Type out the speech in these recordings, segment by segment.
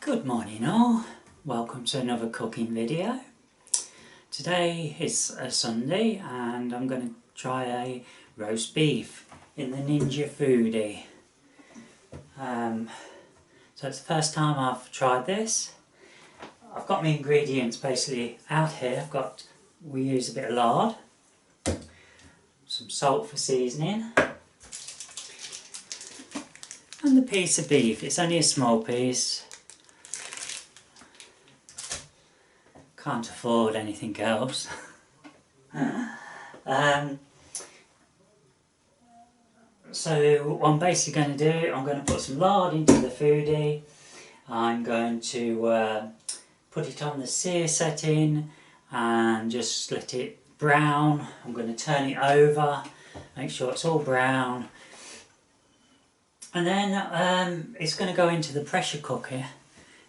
Good morning all, welcome to another cooking video. Today is a Sunday and I'm going to try a roast beef in the Ninja Foodi. So it's the first time I've tried this. I've got my ingredients basically out here. We use a bit of lard, some salt for seasoning, and the piece of beef. It's only a small piece. Can't afford anything else. So what I'm basically going to do, I'm going to put some lard into the foodie. I'm going to put it on the sear setting and just let it brown. I'm going to turn it over, make sure it's all brown. And then it's going to go into the pressure cooker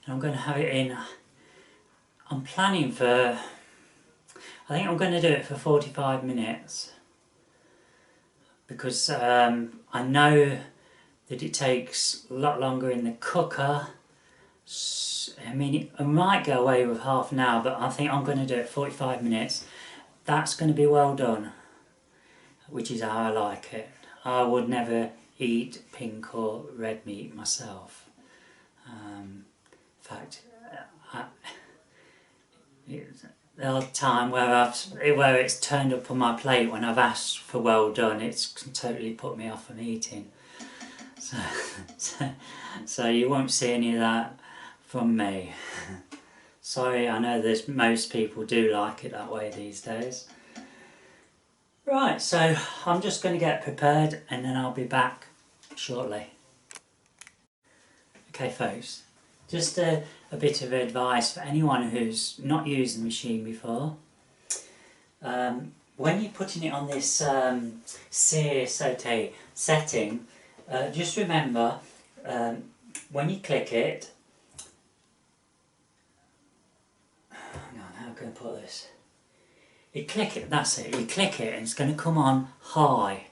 and I'm going to have it in. I'm planning for, I think I'm going to do it for 45 minutes because I know that it takes a lot longer in the cooker. I mean, I might go away with half an hour, but I think I'm going to do it 45 minutes. That's going to be well done, which is how I like it. I would never eat pink or red meat myself. In fact, the odd time where it's turned up on my plate when I've asked for well done, it's totally put me off from eating. So you won't see any of that from me. Sorry, I know most people do like it that way these days. Right, so I'm just going to get prepared and then I'll be back shortly. Okay folks, just a bit of advice for anyone who's not used the machine before. When you're putting it on this sear saute setting, just remember when you click it, hang on, how can I put this? You click it, that's it, you click it and it's going to come on high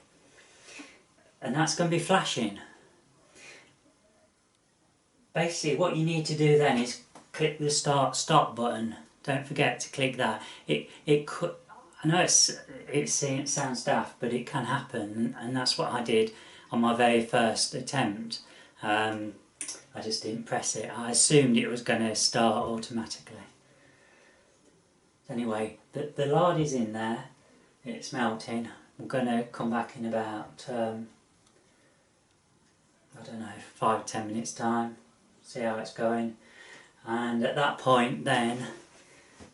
and that's going to be flashing. Basically what you need to do then is click the stop button. Don't forget to click that. It could, I know it sounds daft, but it can happen, and that's what I did on my very first attempt. I just didn't press it. I assumed it was going to start automatically. Anyway, the lard is in there. It's melting. I'm going to come back in about I don't know, 5-10 minutes time. See how it's going, and at that point then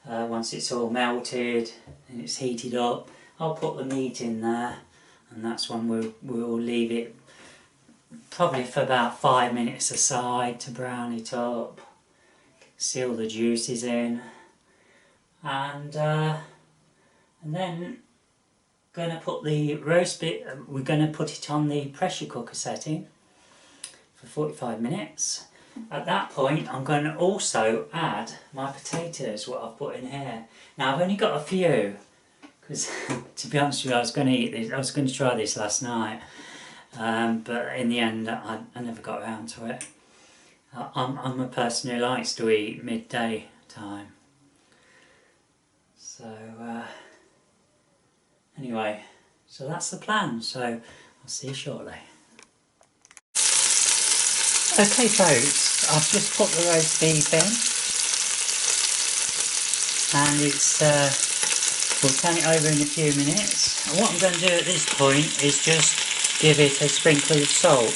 once it's all melted and it's heated up, I'll put the meat in there, and that's when we'll leave it probably for about 5 minutes aside to brown it up, seal the juices in, and then going to put the roast bit, we're going to put it on the pressure cooker setting for 45 minutes. At that point I'm going to also add my potatoes, what I've put in here. Now I've only got a few because to be honest with you, I was going to eat this, I was going to try this last night, but in the end I never got around to it. I'm a person who likes to eat midday time. So anyway, so that's the plan, so I'll see you shortly. Okay folks, I've just put the roast beef in and we'll turn it over in a few minutes. And what I'm going to do at this point is just give it a sprinkle of salt.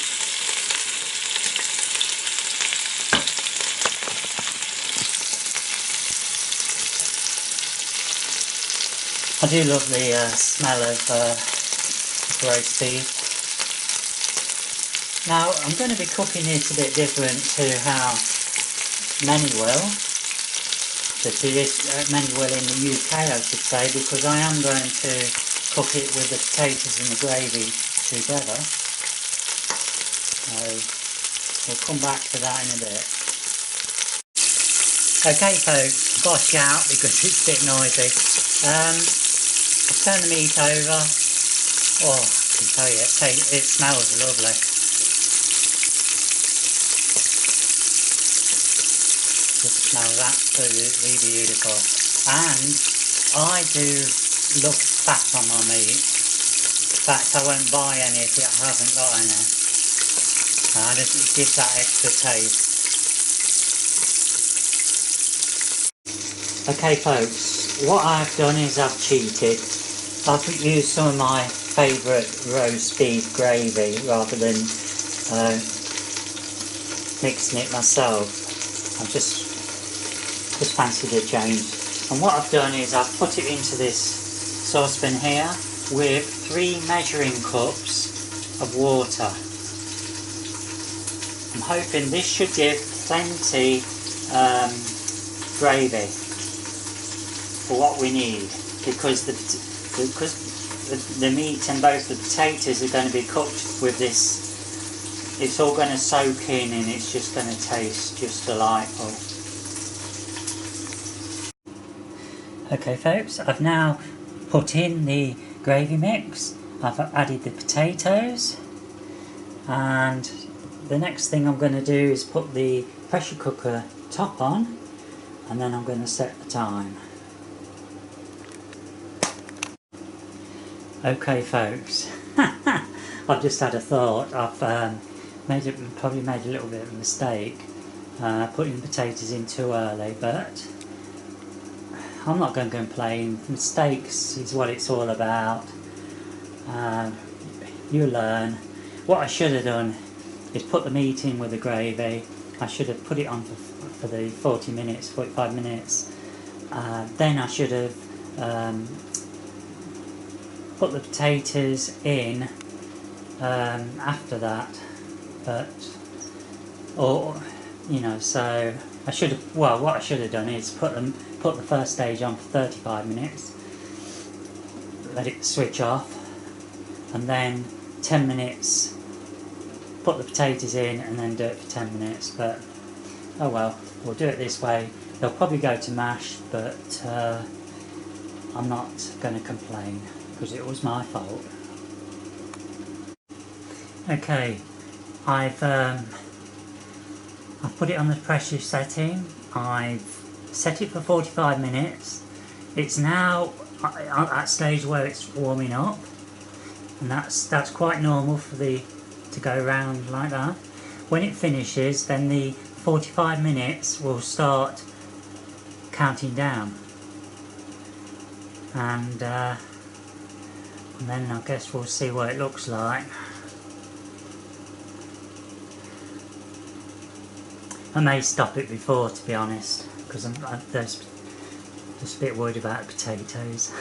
I do love the smell of roast beef. Now I'm going to be cooking it a bit different to how many will, but it is many will in the UK I should say, because I am going to cook it with the potatoes and the gravy together. So we'll come back to that in a bit. Okay folks, got to shout because it's a bit noisy. I'll turn the meat over. Oh, I can tell you, it smells lovely. Just smells absolutely beautiful. And I do love fat on my meat. In fact, I won't buy any if it hasn't got any. It gives that extra taste. Okay folks, what I've done is I've cheated. I've used some of my favourite roast beef gravy rather than mixing it myself. I've just fancied a change. And what I've done is I've put it into this saucepan here with 3 measuring cups of water. I'm hoping this should give plenty gravy for what we need, because the meat and both the potatoes are going to be cooked with this. It's all going to soak in and it's just going to taste just delightful. Okay folks, I've now put in the gravy mix, I've added the potatoes, and the next thing I'm going to do is put the pressure cooker top on, and then I'm going to set the time. Okay folks, I've just had a thought. I've probably made a little bit of a mistake putting the potatoes in too early, but I'm not going to complain. Mistakes is what it's all about. You learn. What I should have done is put the meat in with the gravy. I should have put it on for the 45 minutes. Then I should have put the potatoes in after that, so I should have, well, what I should have done is put the first stage on for 35 minutes, let it switch off, and then 10 minutes put the potatoes in, and then do it for 10 minutes, but oh well, we'll do it this way. They'll probably go to mash, but I'm not going to complain, because it was my fault. Okay, I've put it on the pressure setting. I've set it for 45 minutes. It's now at that stage where it's warming up, and that's quite normal for to go round like that. When it finishes, then the 45 minutes will start counting down, and then I guess we'll see what it looks like. I may stop it before, to be honest, because I'm just a bit worried about potatoes.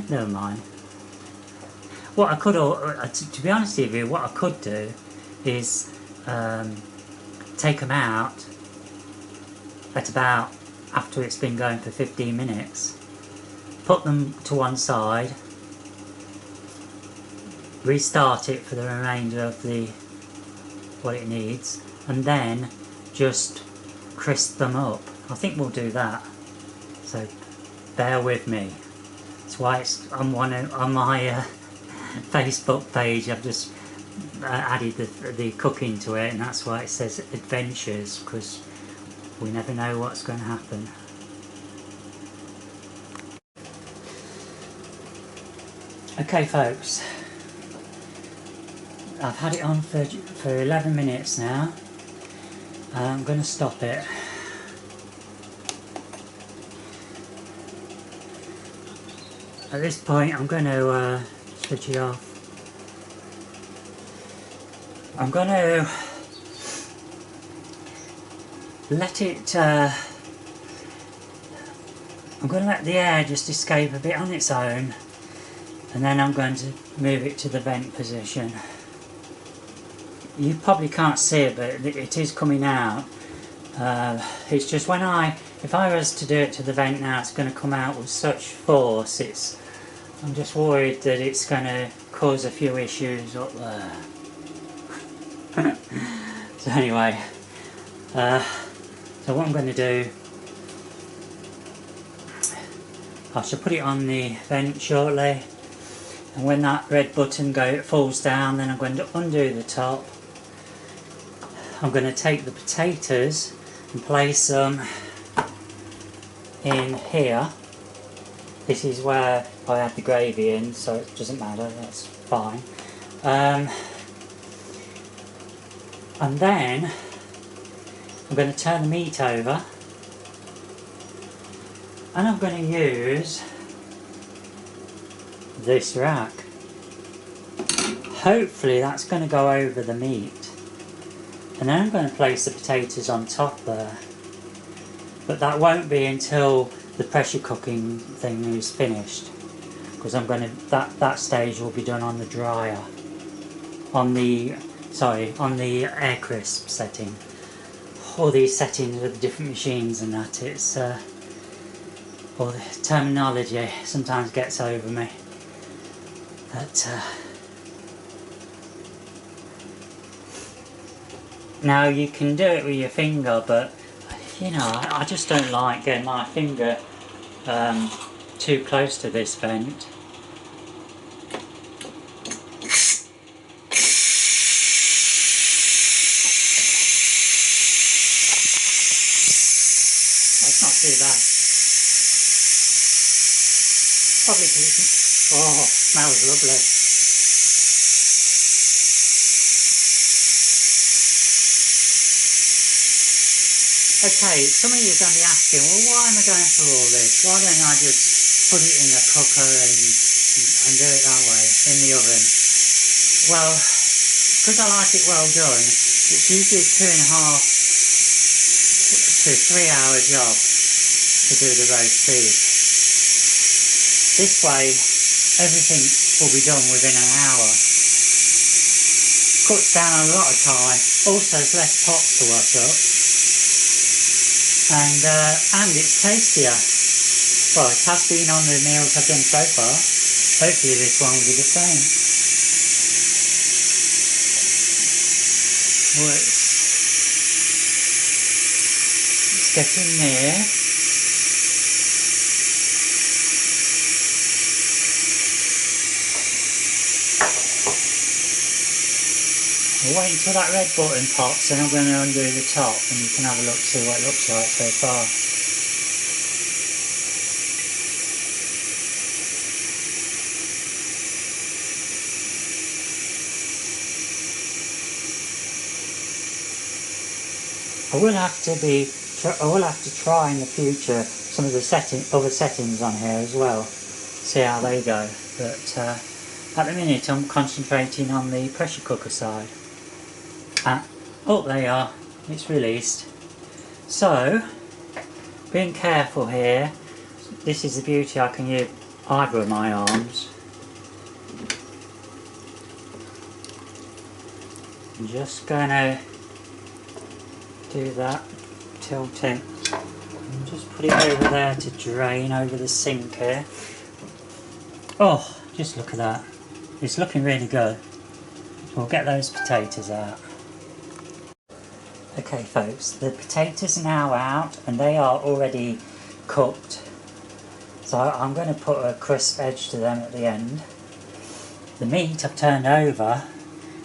Never mind. What I could, to be honest with you, what I could do is take them out at about after it's been going for 15 minutes, put them to one side, restart it for the remainder of what it needs, and then just crisp them up. I think we'll do that, so bear with me. That's why it's on my Facebook page. I've just added the cooking to it, and that's why it says adventures, because we never know what's going to happen. Okay folks, I've had it on for 11 minutes now. I'm going to stop it. At this point I'm going to switch it off. I'm going to let it, I'm going to let the air just escape a bit on its own, and then I'm going to move it to the vent position. You probably can't see it, but it is coming out. It's just if I was to do it to the vent now, it's going to come out with such force. I'm just worried that it's going to cause a few issues up there. So anyway, so what I'm going to do, I shall put it on the vent shortly, and when that red button falls down, then I'm going to undo the top. I'm going to take the potatoes and place them in here. This is where I had the gravy in, so it doesn't matter, that's fine. And then I'm going to turn the meat over, and I'm going to use this rack. Hopefully that's going to go over the meat, and then I'm going to place the potatoes on top there, but that won't be until the pressure cooking thing is finished, because I'm going to that stage will be done on the dryer, on the air crisp setting. All these settings with the different machines and that, it's all the terminology sometimes gets over me, but now you can do it with your finger, but you know, I just don't like getting my finger too close to this vent. It's not too bad. Probably because it's... oh, smells lovely. Okay, some of you are going to be asking, well, why am I going through all this? Why don't I just put it in a cooker and do it that way, in the oven? Well, because I like it well done, it's usually a 2.5 to 3 hour job to do the roast beef. This way, everything will be done within an hour. Cuts down a lot of time, also it's less pots to wash up. And it's tastier. Well, it has been on the meals I've done so far. Hopefully this one will be the same. Well, it's getting near. I'll wait until that red button pops, and I'm going to undo the top and you can have a look, see what it looks like so far. I will have to try in the future some of the other settings on here as well, see how they go, but at the minute I'm concentrating on the pressure cooker side. Oh, there you are, it's released. So, being careful here, this is the beauty, I can use either of my arms. I'm just going to do that, tilt it, and just put it over there to drain over the sink here. Oh, just look at that, it's looking really good. We'll get those potatoes out. Okay folks, the potatoes are now out and they are already cooked. So I'm going to put a crisp edge to them at the end. The meat I've turned over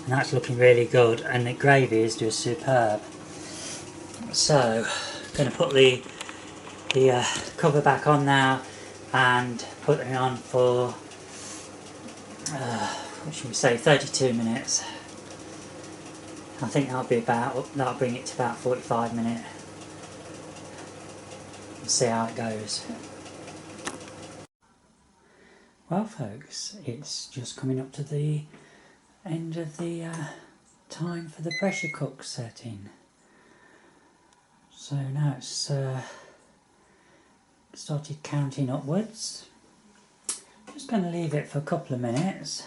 and that's looking really good, and the gravy is just superb. So I'm going to put the cover back on now and put it on for what should we say, 32 minutes. I think that'll bring it to about 45 minutes. We'll see how it goes. Well folks, it's just coming up to the end of the time for the pressure cook setting. So now it's started counting upwards. Just going to leave it for a couple of minutes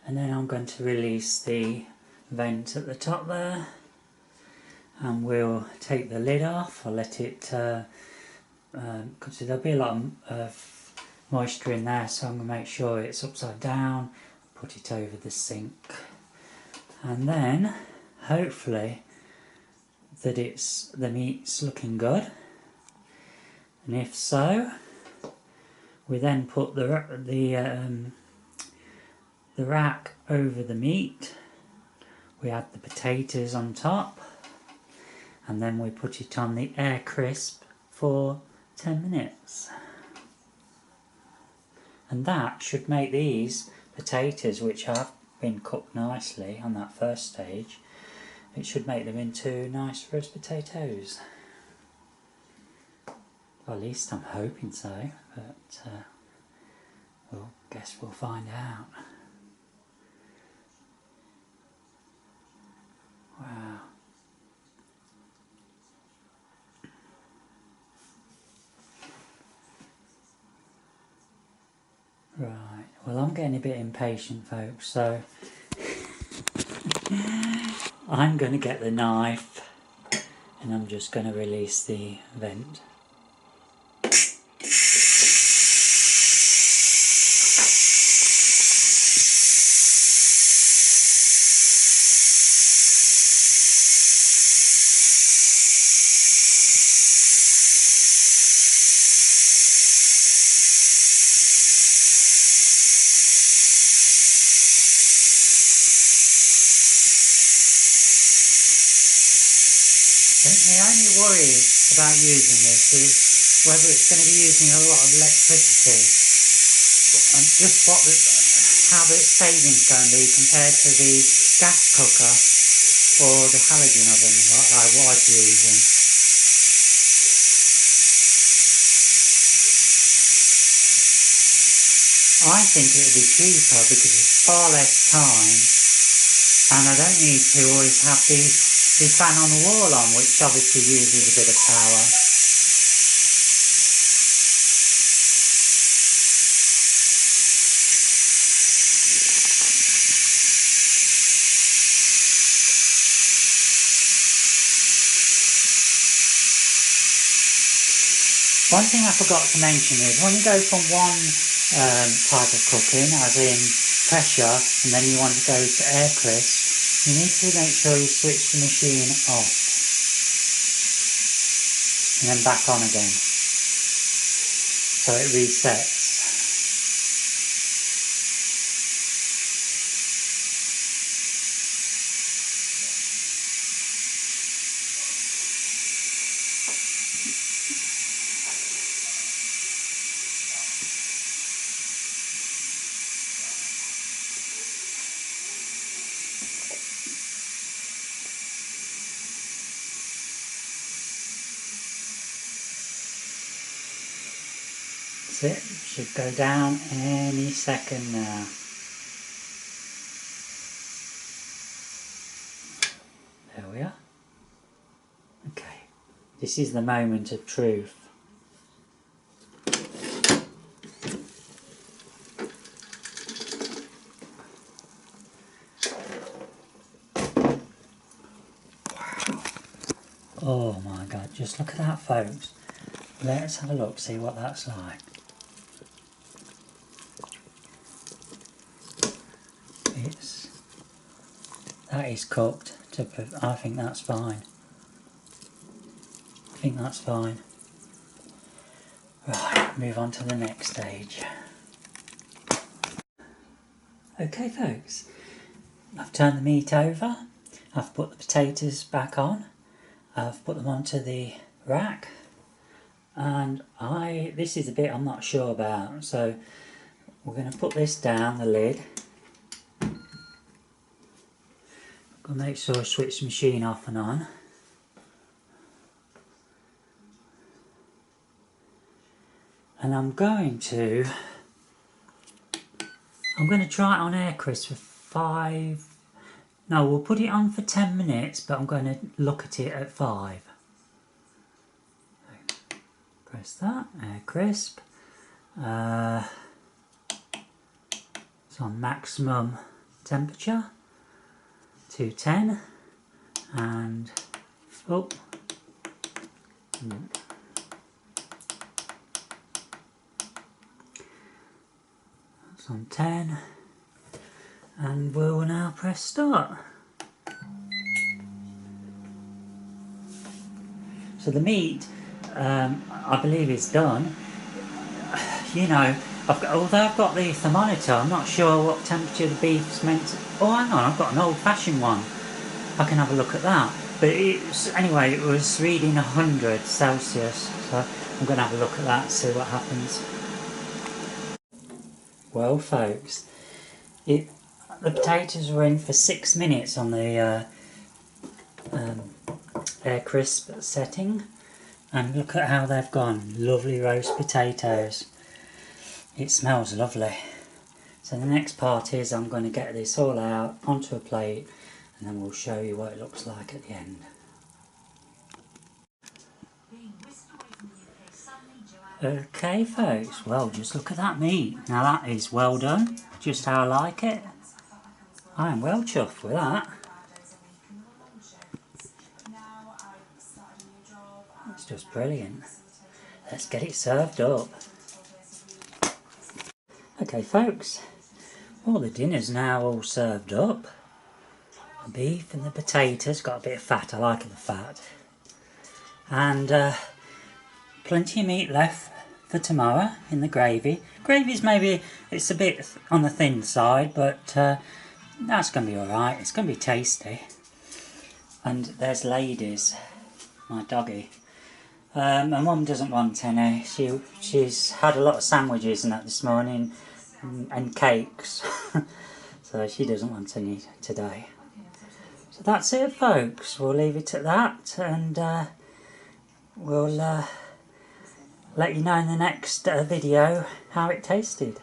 and then I'm going to release the vent at the top there, and we'll take the lid off. I'll let it because there'll be a lot of moisture in there, so I'm going to make sure it's upside down, put it over the sink, and then hopefully that the meat's looking good, and if so we then put the rack over the meat. We add the potatoes on top, and then we put it on the air crisp for 10 minutes. And that should make these potatoes, which have been cooked nicely on that first stage, it should make them into nice roast potatoes. Well, at least I'm hoping so, but well, guess we'll find out. Wow. Right, well, I'm getting a bit impatient, folks, so I'm going to get the knife and I'm just going to release the vent. The only worry about using this is whether it's going to be using a lot of electricity and just how the saving's going to be compared to the gas cooker or the halogen oven that I was using. I think it would be cheaper because it's far less time and I don't need to always have the fan on the wall on, which obviously uses a bit of power. One thing I forgot to mention is when you go from one type of cooking, as in pressure, and then you want to go to air crisp, you need to make sure you switch the machine off and then back on again so it resets. That's it, should go down any second now. There we are. Okay, this is the moment of truth. Wow. Oh my god, just look at that, folks. Let's have a look, see what that's like. That is cooked. I think that's fine. I think that's fine. Right, move on to the next stage. Okay, folks. I've turned the meat over. I've put the potatoes back on. I've put them onto the rack. And this is a bit I'm not sure about. So we're going to put this down, the lid. I'll make sure I switch the machine off and on. And I'm going to try it on air crisp for we'll put it on for 10 minutes, but I'm going to look at it at 5. Press that, air crisp. It's on maximum temperature. 210 and that's on 10 and we'll now press start. So the meat I believe is done. You know, although I've got the thermometer, I'm not sure what temperature the beef's meant to... Oh, hang on, I've got an old-fashioned one. I can have a look at that. But anyway, it was reading 100 Celsius, so I'm going to have a look at that, see what happens. Well folks, the potatoes were in for 6 minutes on the air crisp setting, and look at how they've gone. Lovely roast potatoes. It smells lovely. So the next part is I'm going to get this all out onto a plate, and then we'll show you what it looks like at the end. Okay folks, well just look at that meat. Now that is well done, just how I like it. I am well chuffed with that. It's just brilliant. Let's get it served up. Okay folks, well the dinner's now all served up. The beef and the potatoes, got a bit of fat, I like the fat. And plenty of meat left for tomorrow in the gravy. Gravy's maybe, it's a bit on the thin side, but that's going to be alright, it's going to be tasty. And there's Ladies, my doggy. My mum doesn't want any. She's had a lot of sandwiches and that this morning, and cakes. So she doesn't want any today. So that's it folks, we'll leave it at that, and we'll let you know in the next video how it tasted.